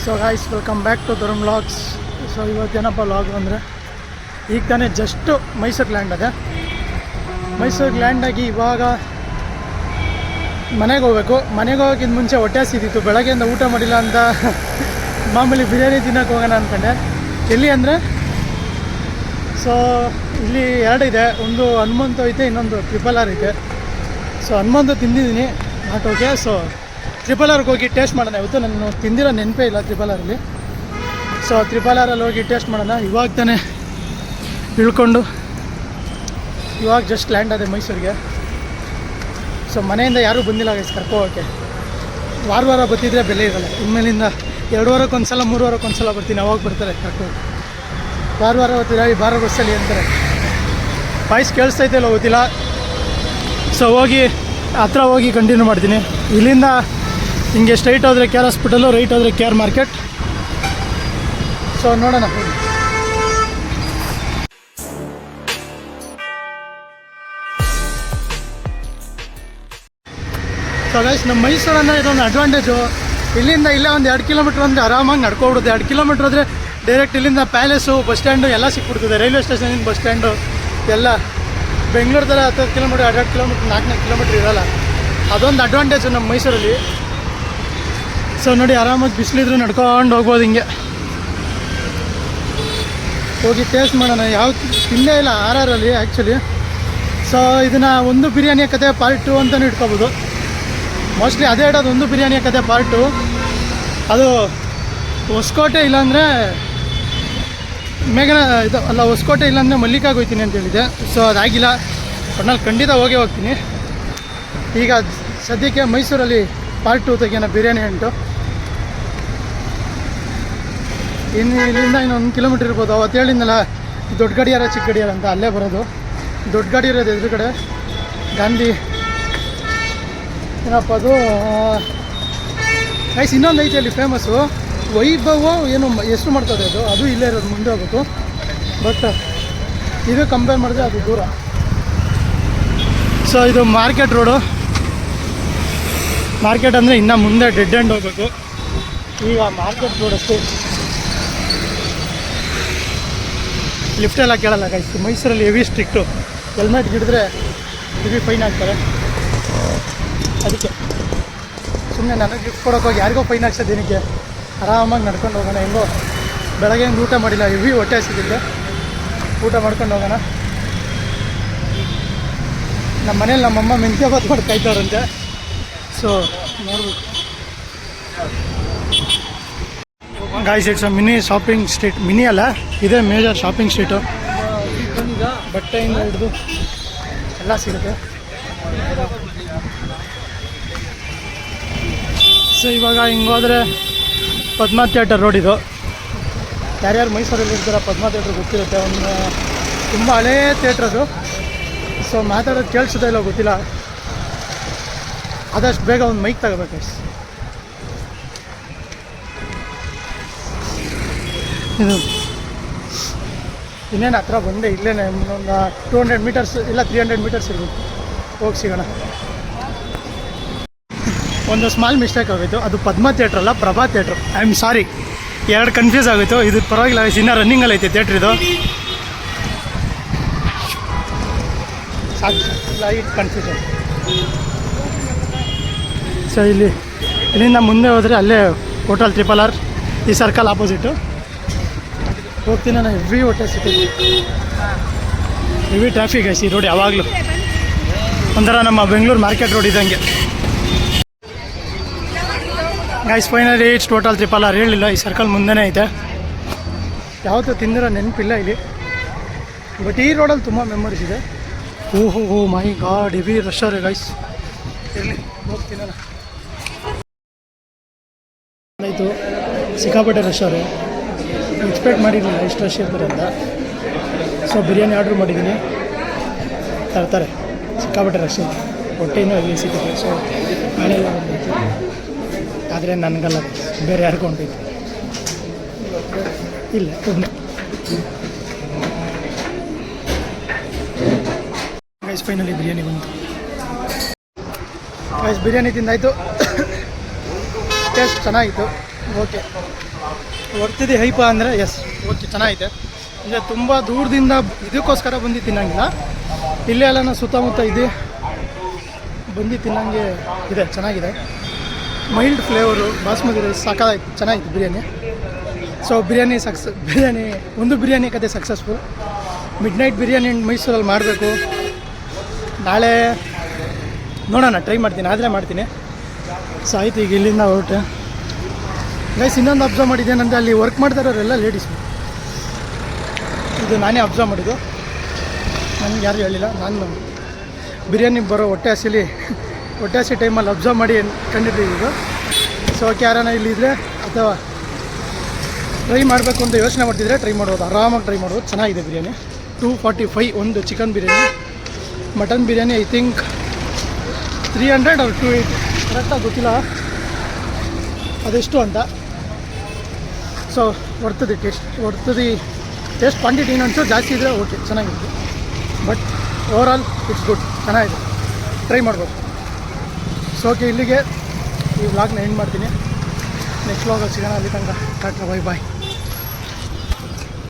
So guys, welcome back to Tarun vlogs. So ಇವತ್ತೇನಪ್ಪ vlog ಅಂದರೆ, ಈಗ ತಾನೇ ಜಸ್ಟು ಮೈಸೂರಿಗೆ ಲ್ಯಾಂಡ್ ಅದೆ. ಮೈಸೂರಿಗೆ ಲ್ಯಾಂಡಾಗಿ ಇವಾಗ ಮನೆಗೆ ಹೋಗ್ಬೇಕು. ಮನೆಗೆ ಹೋಗೋಕ್ಕಿಂತ ಮುಂಚೆ ಹೊಟ್ಟೆ ಹಸಿದಿತ್ತು, ಬೆಳಗ್ಗೆಯಿಂದ ಊಟ ಮಾಡಿಲ್ಲ ಅಂತ ಮಾಮೂಲಿ ಬಿರಿಯಾನಿ ತಿನ್ನೋಕೆ ಹೋಗೋಣ ಅಂದ್ಕೊಂಡೆ. ಎಲ್ಲಿ ಅಂದರೆ, ಸೊ ಇಲ್ಲಿ ಎರಡಿದೆ, ಒಂದು ಹನುಮಂತು ಐತೆ, ಇನ್ನೊಂದು RRR ಐತೆ. ಸೊ ಹನುಮಂತು ತಿಂದಿದ್ದೀನಿ, ನಾಟ್ ಓಕೆ. ಸೊ RRRಗೆ ಹೋಗಿ ಟೇಸ್ಟ್ ಮಾಡೋಣ. ಇವತ್ತು ನಾನು ತಿಂದಿರೋ ನೆನಪೇ ಇಲ್ಲ RRRಲ್ಲಿ. ಸೊ RRRಲ್ಲಿ ಹೋಗಿ ಟೇಸ್ಟ್ ಮಾಡೋಣ. ಇವಾಗ ತಾನೇ ಇಳ್ಕೊಂಡು ಇವಾಗ ಜಸ್ಟ್ ಲ್ಯಾಂಡ್ ಆದೆ ಮೈಸೂರಿಗೆ. ಸೊ ಮನೆಯಿಂದ ಯಾರೂ ಬಂದಿಲ್ಲ ಗೈಸ್ ಕರ್ಕೋಗೋಕ್ಕೆ. ವಾರ ಬರ್ತಿದ್ರೆ ಬೆಲೆ ಇರೋಲ್ಲ. ಇನ್ಮೇಲಿಂದ 2 ವಾರಕ್ಕೆ ಒಂದು ಸಲ 3 ವಾರಕ್ಕೆ ಒಂದು ಸಲ ಬರ್ತೀನಿ, ಅವಾಗ ಬರ್ತಾರೆ ಕರ್ಕೋಗಿ. ವಾರ ಬರ್ತೀರಾ ಈ ಬಾರ ಬಸ್ಸಲ್ಲಿ ಅಂತಾರೆ. ವಾಯ್ಸ್ ಕೇಳಿಸ್ತೈತೆ ಇಲ್ಲ ಗೊತ್ತಿಲ್ಲ. ಸೊ ಹತ್ರ ಹೋಗಿ ಕಂಟಿನ್ಯೂ ಮಾಡ್ತೀನಿ. ಇಲ್ಲಿಂದ ಹಿಂಗೆ ಸ್ಟ್ರೈಟ್ ಹೋದರೆ KR ಹಾಸ್ಪಿಟಲು, ರೈಟ್ ಹೋದರೆ KR ಮಾರ್ಕೆಟ್. ಸೊ ನೋಡೋಣ. ಸೊ ಗೈಸ್, ನಮ್ಮ ಮೈಸೂರನ್ನ ಇದೊಂದು ಅಡ್ವಾಂಟೇಜು. ಇಲ್ಲಿಂದ ಇಲ್ಲೇ ಒಂದು 2 ಕಿಲೋಮೀಟ್ರ್ ಅಂದರೆ ಆರಾಮಾಗಿ ನಡ್ಕೊಬಿಡುತ್ತೆ. 2 ಕಿಲೋಮೀಟ್ರ್ ಆದರೆ ಡೈರೆಕ್ಟ್ ಇಲ್ಲಿಂದ ಪ್ಯಾಲೇಸು, ಬಸ್ ಸ್ಟ್ಯಾಂಡು ಎಲ್ಲ ಸಿಕ್ಬಿಡ್ತದೆ. ರೈಲ್ವೆ ಸ್ಟೇಷನಿಂದ ಬಸ್ ಸ್ಟ್ಯಾಂಡು ಎಲ್ಲ. ಬೆಂಗಳೂರು ಥರ 10 ಕಿಲೋಮೀಟ್ರ್, 2 ಕಿಲೋಮೀಟ್ರ್, 4 ಕಿಲೋಮೀಟ್ರ್ ಇರೋಲ್ಲ. ಅದೊಂದು ಅಡ್ವಾಂಟೇಜು ನಮ್ಮ ಮೈಸೂರಲ್ಲಿ. ಸೊ ನೋಡಿ, ಆರಾಮಾಗಿ ಬಿಸಿಲಿದ್ರು ನಡ್ಕೊಂಡು ಹೋಗ್ಬೋದು. ಹಿಂಗೆ ಹೋಗಿ ಟೇಸ್ಟ್ ಮಾಡೋಣ. ಯಾವ ತಿಂದೇ ಇಲ್ಲ RRರಲ್ಲಿ ಆ್ಯಕ್ಚುಲಿ. ಸೊ ಇದನ್ನು ಒಂದು ಬಿರಿಯಾನಿಯ ಕತೆ ಪಾರ್ಟ್ 2 ಅಂತಲೂ ಇಟ್ಕೋಬೋದು. ಮೋಸ್ಟ್ಲಿ ಅದೇ ಇಡೋದು, ಒಂದು ಬಿರಿಯಾನಿಯ ಕತೆ ಪಾರ್ಟ್ 2. ಅದು ಹೊಸಕೋಟೆ ಇಲ್ಲಾಂದರೆ ಇದು ಅಲ್ಲ, ಹೊಸಕೋಟೆ ಇಲ್ಲಾಂದರೆ ಮಲ್ಲಿಕಾಗೆ ಹೋಗ್ತೀನಿ ಅಂತ ಹೇಳಿದೆ. ಸೊ ಅದಾಗಿಲ್ಲ. ಒಟ್ನಲ್ಲಿ ಖಂಡಿತ ಹೋಗ್ತೀನಿ. ಈಗ ಸದ್ಯಕ್ಕೆ ಮೈಸೂರಲ್ಲಿ ಪಾರ್ಟ್ 2 ತೆಗಿಯೋಣ ಬಿರಿಯಾನಿ ಅಂಟು. ಇಲ್ಲಿಂದ ಇನ್ನೊಂದು 1 ಕಿಲೋಮೀಟ್ರ್ ಇರ್ಬೋದು. ಅವತ್ತು ಹೇಳಿದ್ನಲ್ಲ, ದೊಡ್ಡ ಗಡಿಯಾರ ಚಿಕ್ಕ ಗಡಿಯಾರ ಅಂತ, ಅಲ್ಲೇ ಬರೋದು. ದೊಡ್ಡ ಗಾಡಿ ಇರೋದು ಎದುರುಗಡೆ ಗಾಂಧಿ. ಏನಪ್ಪ ಅದು ಗೈಸ್, ಇನ್ನೊಂದು ಐತೆ ಅಲ್ಲಿ ಫೇಮಸ್ಸು, ವೈಭವ ಏನು ಹೆಸರು ಮಾಡ್ತದೆ ಅದು ಇಲ್ಲೇ ಇರೋದು, ಮುಂದೆ ಹೋಗ್ಬೇಕು. ಬಟ್ ಇದು ಕಂಪೇರ್ ಮಾಡಿದ್ರೆ ಅದು ದೂರ. ಸೊ ಇದು ಮಾರ್ಕೆಟ್ ರೋಡು. ಮಾರ್ಕೆಟ್ ಅಂದರೆ ಇನ್ನೂ ಮುಂದೆ ಡೆಡ್ ಎಂಡ್ ಹೋಗ್ಬೇಕು. ಈಗ ಮಾರ್ಕೆಟ್ ರೋಡ್ ಅಷ್ಟೇ. ಲಿಫ್ಟೆಲ್ಲ ಕೇಳಲ್ಲ ಗೈಸ್. ಮೈಸೂರಲ್ಲಿ ಹೆವಿ ಸ್ಟ್ರಿಕ್ಟು. ಹೆಲ್ಮೆಟ್ ಹಿಡಿದ್ರೆ ಹೆವಿ ಫೈನ್ ಹಾಕ್ತಾರೆ. ಅದಕ್ಕೆ ಸುಮ್ಮನೆ ನನಗೆ ಗಿಫ್ಟ್ ಕೊಡೋಕ್ಕೋಗಿ ಯಾರಿಗೋ ಫೈನ್ ಹಾಕ್ಸೋ ದಿನಕ್ಕೆ. ಆರಾಮಾಗಿ ನಡ್ಕೊಂಡು ಹೋಗೋಣ. ಹೆಂಗೋ ಬೆಳಗ್ಗೆ ಊಟ ಮಾಡಿಲ್ಲ, ಹೆವಿ ಹೊಟ್ಟೆ ಹಸಿದಿದ್ದೆ. ಊಟ ಮಾಡ್ಕೊಂಡು ಹೋಗೋಣ. ನಮ್ಮ ಮನೇಲಿ ನಮ್ಮಮ್ಮ ಮೆಂತ್ಯ ಬಾತ್ ಮಾಡಿ ಕಾಯ್ತಾರಂತೆ. ಸೊ ನೋಡ್ಬೇಕು. Guys, it's mini shopping street. Mini ಅಲ್ಲ, ಇದೇ ಮೇಜರ್ ಶಾಪಿಂಗ್ ಸ್ಟ್ರೀಟು. ಬಟ್ಟೆಯಿಂದ ಹಿಡಿದು ಎಲ್ಲ ಸಿಗುತ್ತೆ. ಸೊ ಇವಾಗ ಹಿಂಗೋದ್ರೆ ಪದ್ಮ ಥಿಯೇಟರ್ ರೋಡ್ ಇದು. ಯಾರ್ಯಾರು ಮೈಸೂರಲ್ಲಿ ಇರ್ತಾರೆ ಪದ್ಮ ಥಿಯೇಟ್ರ್ ಗೊತ್ತಿರುತ್ತೆ. ಒಂದು ತುಂಬ ಹಳೇ ಥಿಯೇಟ್ರ್ ಅದು. ಸೊ ಮಾತಾಡೋದು ಕೇಳಿಸೋದೇ ಇಲ್ಲ ಗೊತ್ತಿಲ್ಲ. ಆದಷ್ಟು ಬೇಗ ಒಂದು ಮೈಕ್ ತಗೋಬೇಕು. ಇದು ಇನ್ನೇನು ಹತ್ರ ಬಂದೆ. ಇಲ್ಲೇ ಒಂದು 200 ಮೀಟರ್ಸ್ ಇಲ್ಲ 300 ಮೀಟರ್ಸ್ ಇರ್ಬೇಕು. ಹೋಗಿ ಸಿಗೋಣ. ಒಂದು ಸ್ಮಾಲ್ ಮಿಸ್ಟೇಕ್ ಆಗೋಯ್ತು. ಅದು ಪದ್ಮ ಥಿಯೇಟ್ರ್ ಅಲ್ಲ, Prabha theatre. I am sorry, 2 confuse ಆಗೋಯ್ತು. ಇದು ಪರವಾಗಿಲ್ಲ, ಇನ್ನೂ ರನ್ನಿಂಗಲ್ಲಿ ಐತೆ ಥಿಯೇಟ್ರ್ ಇದು. Light confusion. ಸೊ ಇಲ್ಲಿಂದ ಮುಂದೆ ಹೋದರೆ ಅಲ್ಲೇ ಹೋಟೆಲ್ RRR, ಈ ಸರ್ಕಲ್ ಆಪೋಸಿಟು ಹೋಗ್ತೀನಿ ನಾನು. ಹೆವಿ ಹೊಟ್ಟೆ ಸಿಗ್ತೀನಿ, ಹೆವಿ ಟ್ರಾಫಿಕ್ ಐಸಿ ರೋಡ್ ಯಾವಾಗಲೂ. ಒಂಥರ ನಮ್ಮ ಬೆಂಗಳೂರು ಮಾರ್ಕೆಟ್ ರೋಡ್ ಇದ್ದಂಗೆ. Guys, finally it's hotel RRR. ಹೇಳಿಲ್ಲ, ಈ ಸರ್ಕಲ್ ಮುಂದೆನೇ ಐತೆ. ಯಾವತ್ತೂ ತಿಂದಿರೋ ನೆನಪಿಲ್ಲ ಇಲ್ಲಿ. ಬಟ್ ಈ ರೋಡಲ್ಲಿ ತುಂಬ ಮೆಮೊರೀಸ್ ಇದೆ. ಓಹೋ ಮೈ ಗಾಡ್, ಹೆವಿ ರಶ್ ಅವ್ರೆ ಗೈಸ್. ಇರಲಿ, ಹೋಗ್ತೀನಿ ನಾನು. ಆಯಿತು, ಸಿಕ್ಕಾಪಟ್ಟೆ ರಶ್ ಅವ್ರೆ. ಎಕ್ಸ್ಪೆಕ್ಟ್ ಮಾಡಿರಲಿಲ್ಲ ಇಷ್ಟು ರಶ್ ಇರ್ತಾರೆ ಅಂತ. ಸೊ ಬಿರಿಯಾನಿ ಆರ್ಡ್ರ್ ಮಾಡಿದ್ದೀನಿ, ತರ್ತಾರೆ. ಸಿಕ್ಕಾಪಟ್ಟೆ ರಶ್ ಇದೆ, ಹೊಟ್ಟೆನೂ ಹೆವಿ ಸಿಗುತ್ತೆ. ಸೊ ನಾಳೆಲ್ಲ ಬಂದೈತೆ. ಆದರೆ ನನಗಲ್ಲ, ಬೇರೆ ಯಾರಿಗೂ ಹೊಂಟೈತೆ. ಇಲ್ಲ ಒಬ್ಬನೇ. ಗೈಸ್, ಫೈನಲಿ ಬಿರಿಯಾನಿ ಬಂತು. ಗೈಸ್, ಬಿರಿಯಾನಿ ತಿಂದಾಯಿತು. ಟೇಸ್ಟ್ ಚೆನ್ನಾಗಿತ್ತು. ಓಕೆ. ವರ್ತಿದೆ ಹೈಪ ಅಂದರೆ ಎಸ್ ಓಕೆ ಚೆನ್ನಾಗಿದೆ. ಅಂದರೆ ತುಂಬ ದೂರದಿಂದ ಇದಕ್ಕೋಸ್ಕರ ಬಂದು ತಿನ್ನಂಗಿಲ್ಲ, ಇಲ್ಲೇ ಎಲ್ಲ ಸುತ್ತಮುತ್ತ ಇದೆ ಬಂದು ತಿನ್ನಂಗೆ ಇದೆ, ಚೆನ್ನಾಗಿದೆ. ಮೈಲ್ಡ್ ಫ್ಲೇವರು, ಬಾಸ್ಮತಿ ರೈಸ್ ಸಾಕಾಯ್ತು, ಚೆನ್ನಾಗಿತ್ತು ಬಿರಿಯಾನಿ. ಸೊ ಬಿರಿಯಾನಿ ಬಿರಿಯಾನಿ ಕತೆ ಸಕ್ಸಸ್ಫುಲ್. ಮಿಡ್ ನೈಟ್ ಬಿರಿಯಾನಿ ಮೈಸೂರಲ್ಲಿ ಮಾಡಬೇಕು, ನಾಳೆ ನೋಡೋಣ, ಟ್ರೈ ಮಾಡ್ತೀನಿ, ಆದರೆ ಮಾಡ್ತೀನಿ. ಸೊ ಆಯ್ತು, ಈಗ ಇಲ್ಲಿಂದ ಹೊರಟೆ. ಗೈಸ್ ಇನ್ನೊಂದು ಅಬ್ಸರ್ವ್ ಮಾಡಿದ್ದೇನೆಂದರೆ ಅಲ್ಲಿ ವರ್ಕ್ ಮಾಡ್ತಾ ಇರೋರೆಲ್ಲ ಲೇಡೀಸು. ಇದು ನಾನೇ ಅಬ್ಸರ್ವ್ ಮಾಡಿದ್ದು, ನನಗೆ ಯಾರು ಹೇಳಿಲ್ಲ. ನಾನು ಬಿರಿಯಾನಿ ಬರೋ ಹೊಟ್ಟೆ ಹಸಿ ಟೈಮಲ್ಲಿ ಅಬ್ಸರ್ವ್ ಮಾಡಿ ಕಂಡಿದ್ದೀವಿ ಇದು. ಸೊ ಯಾರನ್ನ ಇಲ್ಲಿದ್ದರೆ ಅಥವಾ ಟ್ರೈ ಮಾಡಬೇಕು ಅಂತ ಯೋಚನೆ ಮಾಡ್ತಿದ್ರೆ ಟ್ರೈ ಮಾಡ್ಬೋದು, ಆರಾಮಾಗಿ ಟ್ರೈ ಮಾಡ್ಬೋದು. ಚೆನ್ನಾಗಿದೆ ಬಿರಿಯಾನಿ. 245 ಒಂದು chicken biryani. Mutton biryani I think 300 or 280 ಕರೆಕ್ಟಾಗಿ ಗೊತ್ತಿಲ್ಲ ಅದೆಷ್ಟು ಅಂತ. ಸೊ ವರ್ತದೆ ಟೇಸ್ಟ್ ಕ್ವಾಂಟಿಟಿ ಇನ್ನೊಂಚೂರು ಜಾಸ್ತಿ ಇದ್ದರೆ ಓಕೆ, ಚೆನ್ನಾಗಿತ್ತು. ಬಟ್ ಓವರಾಲ್ ಇಟ್ಸ್ ಗುಡ್, ಚೆನ್ನಾಗಿದೆ, ಟ್ರೈ ಮಾಡ್ಬೋದು. ಸೊ ಓಕೆ, ಇಲ್ಲಿಗೆ ಈ ವ್ಲಾಗ್ನ ಎಂಡ್ ಮಾಡ್ತೀನಿ. ನೆಕ್ಸ್ಟ್ ವ್ಲಾಗಲ್ಲಿ ಸಿಗೋಣ. ಅಲ್ಲಿ ತನಕ ಟಾಟಾ, ಬೈ ಬಾಯ್.